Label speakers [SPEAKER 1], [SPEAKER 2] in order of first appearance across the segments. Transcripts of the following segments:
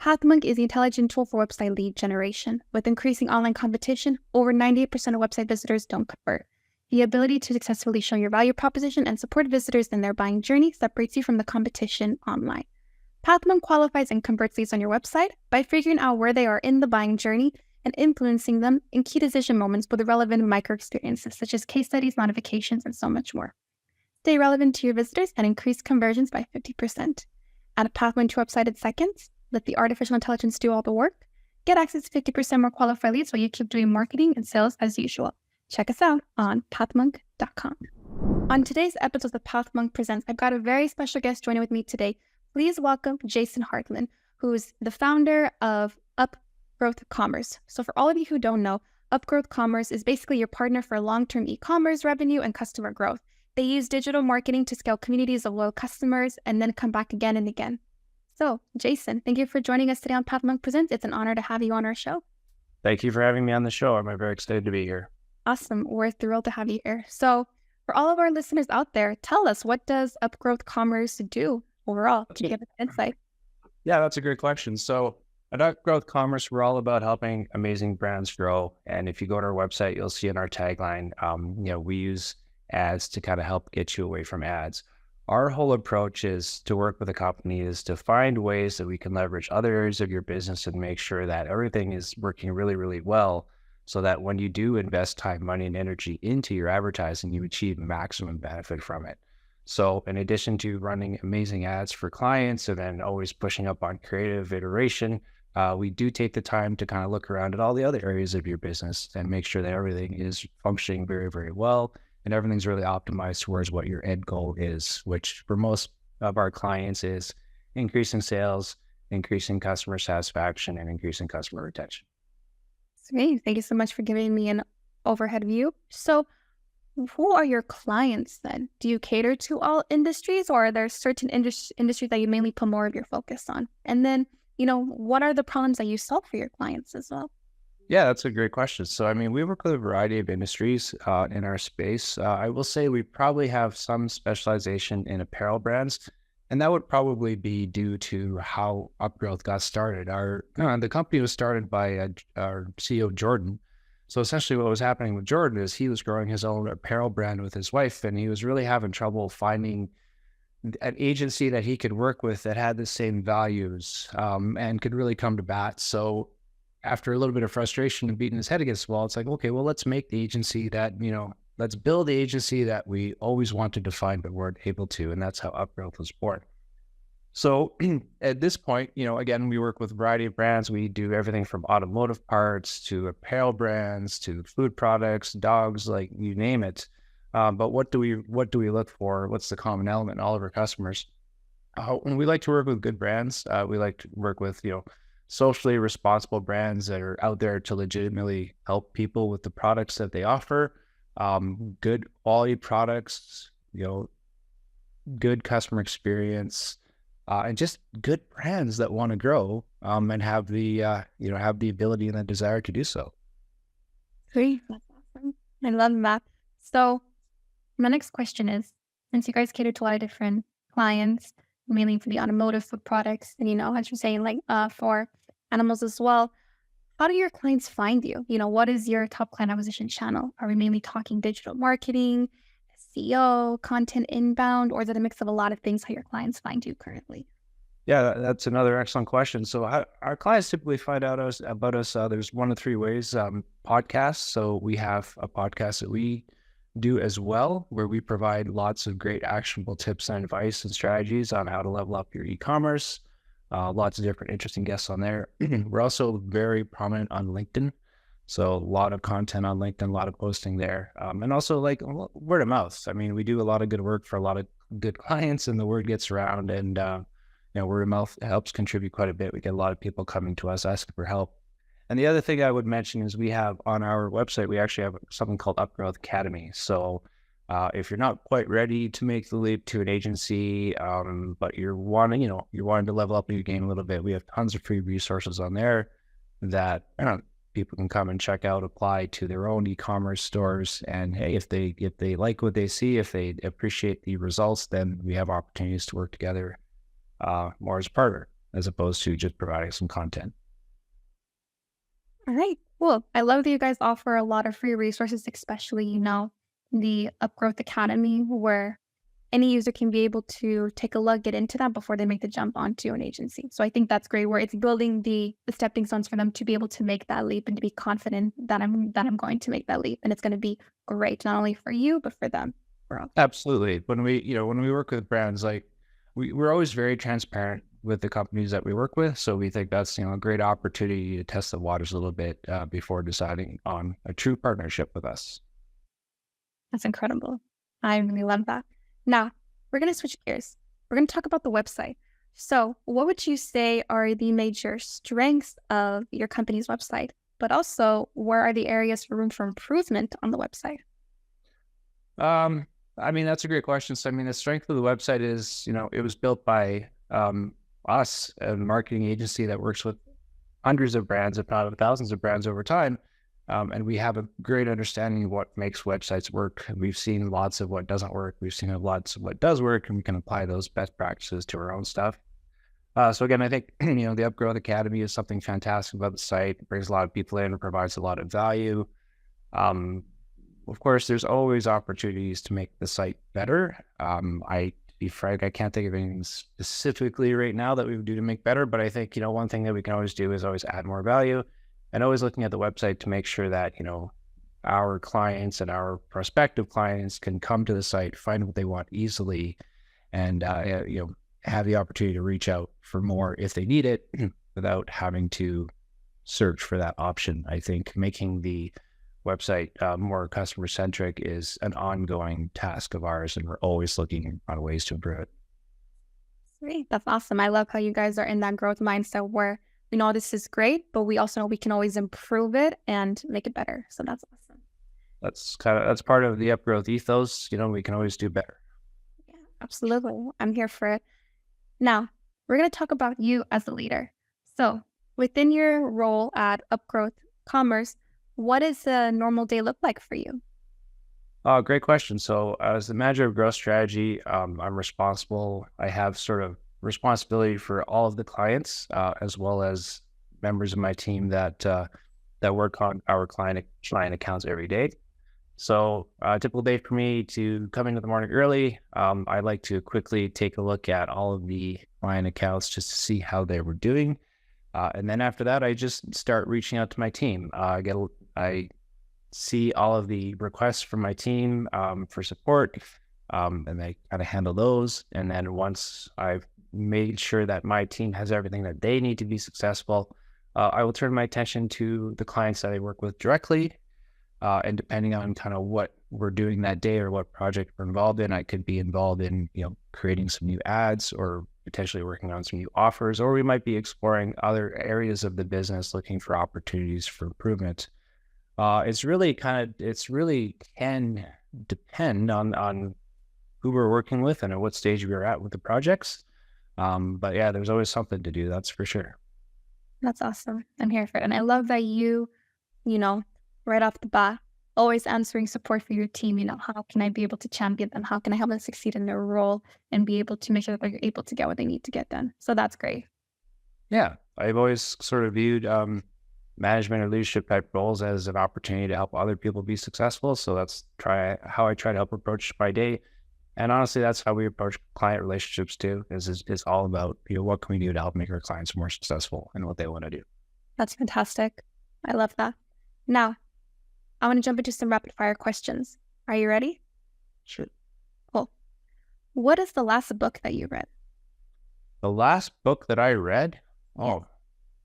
[SPEAKER 1] PathMonk is the intelligent tool for website lead generation. With increasing online competition, over 98% of website visitors don't convert. The ability to successfully show your value proposition and support visitors in their buying journey separates you from the competition online. PathMonk qualifies and converts leads on your website by figuring out where they are in the buying journey and influencing them in key decision moments with relevant micro-experiences, such as case studies, notifications, and so much more. Stay relevant to your visitors and increase conversions by 50%. Add PathMonk to your website in seconds. Let the artificial intelligence do all the work. Get access to 50% more qualified leads while you keep doing marketing and sales as usual. Check us out on PathMonk.com. On today's episode of PathMonk Presents, I've got a very special guest joining with me today. Please welcome Jason Harlton, who's the founder of UpGrowth Commerce. So for all of you who don't know, UpGrowth Commerce is basically your partner for long-term e-commerce revenue and customer growth. They use digital marketing to scale communities of loyal customers and then come back again and again. So, Jason, thank you for joining us today on PathMonk Presents. It's an honor to have you on our show.
[SPEAKER 2] Thank you for having me on the show. I'm very excited to be here.
[SPEAKER 1] Awesome. We're thrilled to have you here. So, for all of our listeners out there, tell us, what does UpGrowth Commerce do overall? Can you give us insight?
[SPEAKER 2] Yeah, that's a great question. So, at UpGrowth Commerce, we're all about helping amazing brands grow. And if you go to our website, you'll see in our tagline, we use ads to kind of help get you away from ads. Our whole approach is to work with a company is to find ways that we can leverage other areas of your business and make sure that everything is working really, really well, so that when you do invest time, money, and energy into your advertising, you achieve maximum benefit from it. So in addition to running amazing ads for clients and then always pushing up on creative iteration, we do take the time to kind of look around at all the other areas of your business and make sure that everything is functioning very, very well. And everything's really optimized towards what your end goal is, which for most of our clients is increasing sales, increasing customer satisfaction, and increasing customer retention.
[SPEAKER 1] Sweet. Thank you so much for giving me an overhead view. So who are your clients then? Do you cater to all industries, or are there certain industries that you mainly put more of your focus on? And then, what are the problems that you solve for your clients as well?
[SPEAKER 2] Yeah, that's a great question. So, we work with a variety of industries in our space. I will say we probably have some specialization in apparel brands, and that would probably be due to how UpGrowth got started. The company was started by our CEO, Jordan. So essentially what was happening with Jordan is he was growing his own apparel brand with his wife, and he was really having trouble finding an agency that he could work with that had the same values and could really come to bat. So after a little bit of frustration and beating his head against the wall, it's like, okay, well, let's make the agency that, let's build the agency that we always wanted to find, but weren't able to. And that's how UpGrowth was born. So at this point, again, we work with a variety of brands. We do everything from automotive parts to apparel brands to food products, dogs, like you name it. But what do we look for? What's the common element in all of our customers? When we like to work with good brands, we like to work with, socially responsible brands that are out there to legitimately help people with the products that they offer, good quality products, good customer experience, and just good brands that want to grow and have the ability and the desire to do so.
[SPEAKER 1] Great. That's awesome. I love that. So my next question is, since you guys cater to a lot of different clients, mainly for the automotive, food products, and, as you're saying, for animals as well, how do your clients find you? What is your top client acquisition channel? Are we mainly talking digital marketing, SEO, content inbound, or is it a mix of a lot of things how your clients find you currently?
[SPEAKER 2] Yeah, that's another excellent question. So our clients typically find out about us. There's one of three ways. Podcasts. So we have a podcast that we do as well, where we provide lots of great actionable tips and advice and strategies on how to level up your e-commerce. Lots of different interesting guests on there. We're also very prominent on LinkedIn. So a lot of content on LinkedIn, a lot of posting there. And also word of mouth. We do a lot of good work for a lot of good clients, and the word gets around, and word of mouth helps contribute quite a bit. We get a lot of people coming to us asking for help. And the other thing I would mention is we have on our website, we actually have something called UpGrowth Academy. So if you're not quite ready to make the leap to an agency, but you're wanting to level up your game a little bit, we have tons of free resources on there that people can come and check out, apply to their own e-commerce stores. And hey, if they like what they see, if they appreciate the results, then we have opportunities to work together more as a partner. as opposed to just providing some content.
[SPEAKER 1] All right, cool. I love that you guys offer a lot of free resources, especially, the UpGrowth Academy, where any user can be able to take a look, get into that before they make the jump onto an agency. So I think that's great, where it's building the stepping stones for them to be able to make that leap and to be confident that I'm going to make that leap. And it's going to be great, not only for you, but for them.
[SPEAKER 2] Absolutely. When we work with brands, like we're always very transparent with the companies that we work with. So we think that's, a great opportunity to test the waters a little bit before deciding on a true partnership with us.
[SPEAKER 1] That's incredible. I really love that. Now, we're going to switch gears. We're going to talk about the website. So, what would you say are the major strengths of your company's website? But also, where are the areas for room for improvement on the website?
[SPEAKER 2] That's a great question. So, the strength of the website is, it was built by us, a marketing agency that works with hundreds of brands, if not thousands of brands over time. And we have a great understanding of what makes websites work. We've seen lots of what doesn't work. We've seen lots of what does work, and we can apply those best practices to our own stuff. So again, I think, the UpGrowth Academy is something fantastic about the site. It brings a lot of people in and provides a lot of value. Of course, there's always opportunities to make the site better. To be frank, I can't think of anything specifically right now that we would do to make better, but I think, one thing that we can always do is always add more value, and always looking at the website to make sure that, our clients and our prospective clients can come to the site, find what they want easily, and, have the opportunity to reach out for more if they need it without having to search for that option. I think making the website more customer centric is an ongoing task of ours, and we're always looking on ways to improve it.
[SPEAKER 1] Great. That's awesome. I love how you guys are in that growth mindset where we know this is great, but we also know we can always improve it and make it better. So that's awesome.
[SPEAKER 2] That's part of the UpGrowth ethos. We can always do better.
[SPEAKER 1] Yeah, absolutely. I'm here for it. Now, we're going to talk about you as a leader. So within your role at UpGrowth Commerce, what does a normal day look like for you?
[SPEAKER 2] Great question. So as the manager of growth strategy, I'm responsible. I have sort of responsibility for all of the clients, as well as members of my team that work on our client accounts every day. So a typical day for me to come into the morning early, I like to quickly take a look at all of the client accounts just to see how they were doing. And then after that, I just start reaching out to my team. I see all of the requests from my team for support, and I kind of handle those. And then once I've made sure that my team has everything that they need to be successful, I will turn my attention to the clients that I work with directly. And depending on kind of what we're doing that day or what project we're involved in, I could be involved in, creating some new ads or potentially working on some new offers, or we might be exploring other areas of the business, looking for opportunities for improvement. It's really can depend on who we're working with and at what stage we are at with the projects. But yeah, there's always something to do. That's for sure.
[SPEAKER 1] That's awesome. I'm here for it. And I love that you know, right off the bat, always answering support for your team. How can I be able to champion them? How can I help them succeed in their role and be able to make sure that they're able to get what they need to get done? So that's great.
[SPEAKER 2] Yeah, I've always sort of viewed management or leadership type roles as an opportunity to help other people be successful. So that's how I try to help approach my day. And honestly, that's how we approach client relationships too, is all about, what can we do to help make our clients more successful in what they want to do.
[SPEAKER 1] That's fantastic. I love that. Now, I want to jump into some rapid fire questions. Are you ready?
[SPEAKER 2] Sure.
[SPEAKER 1] Cool. What is the last book that you read?
[SPEAKER 2] The last book that I read?
[SPEAKER 1] Yeah.
[SPEAKER 2] Oh,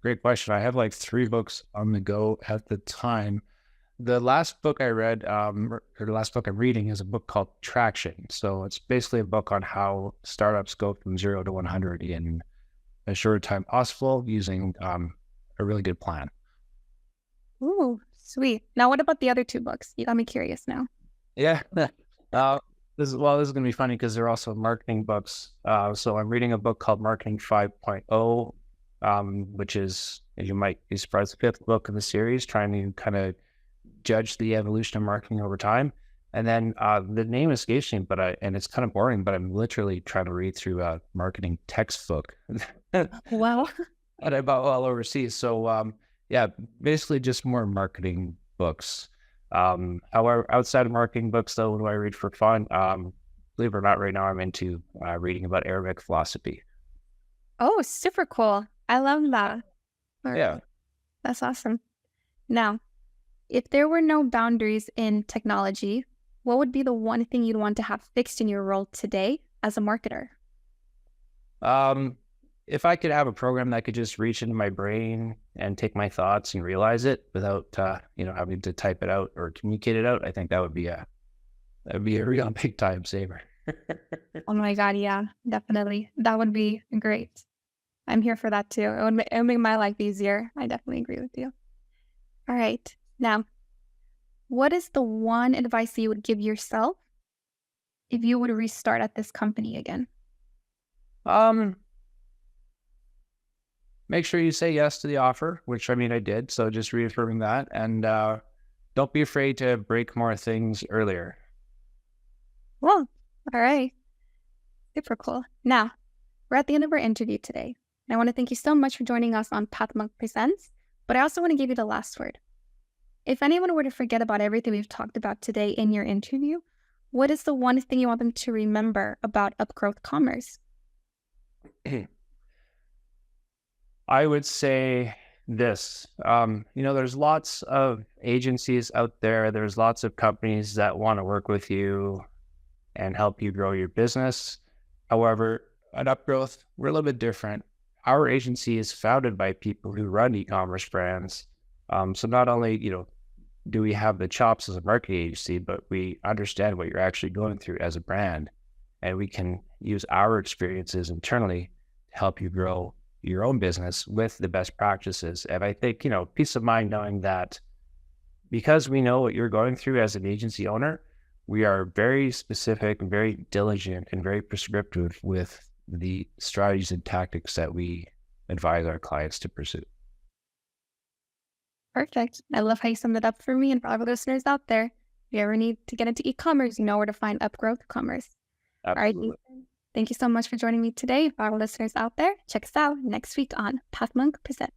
[SPEAKER 2] great question. I have like 3 books on the go at the time. The last book I read, or the last book I'm reading, is a book called Traction. So it's basically a book on how startups go from 0 to 100 in as short time possible using a really good plan.
[SPEAKER 1] Ooh, sweet. Now, what about the other 2 books? You got me curious now.
[SPEAKER 2] Yeah. This is going to be funny because they're also marketing books. So I'm reading a book called Marketing 5.0, which is, you might be surprised, the 5th book in the series, trying to kind of judge the evolution of marketing over time. And then the name escapes me, and it's kind of boring, but I'm literally trying to read through a marketing textbook that
[SPEAKER 1] Wow.
[SPEAKER 2] I bought while overseas. So yeah, basically just more marketing books. However, outside of marketing books, though, what do I read for fun? Believe it or not, right now I'm into reading about Arabic philosophy.
[SPEAKER 1] Oh, super cool. I love that. All
[SPEAKER 2] Yeah.
[SPEAKER 1] right. That's awesome. Now, if there were no boundaries in technology, what would be the one thing you'd want to have fixed in your role today as a marketer?
[SPEAKER 2] Um, if I could have a program that could just reach into my brain and take my thoughts and realize it without, having to type it out or communicate it out, I think that'd be a real big time saver.
[SPEAKER 1] Oh my God, yeah, definitely. That would be great. I'm here for that too. It would make my life easier. I definitely agree with you. All right. Now, what is the one advice that you would give yourself if you would restart at this company again?
[SPEAKER 2] Um, Make sure you say yes to the offer, which I mean I did. So just reaffirming that, and don't be afraid to break more things earlier.
[SPEAKER 1] Well, all right. Super cool. Now, we're at the end of our interview today. And I want to thank you so much for joining us on PathMonk Presents, but I also want to give you the last word. If anyone were to forget about everything we've talked about today in your interview, what is the one thing you want them to remember about UpGrowth Commerce?
[SPEAKER 2] I would say this. There's lots of agencies out there. There's lots of companies that want to work with you and help you grow your business. However, at UpGrowth, we're a little bit different. Our agency is founded by people who run e-commerce brands. So not only, do we have the chops as a marketing agency, but we understand what you're actually going through as a brand. And we can use our experiences internally to help you grow your own business with the best practices. And I think, peace of mind knowing that because we know what you're going through as an agency owner, we are very specific and very diligent and very prescriptive with the strategies and tactics that we advise our clients to pursue.
[SPEAKER 1] Perfect. I love how you summed it up for me and for all the listeners out there. If you ever need to get into e-commerce, you know where to find UpGrowth Commerce. All right,
[SPEAKER 2] Absolutely.
[SPEAKER 1] Ethan. Thank you so much for joining me today. For our listeners out there, check us out next week on PathMonk Presents.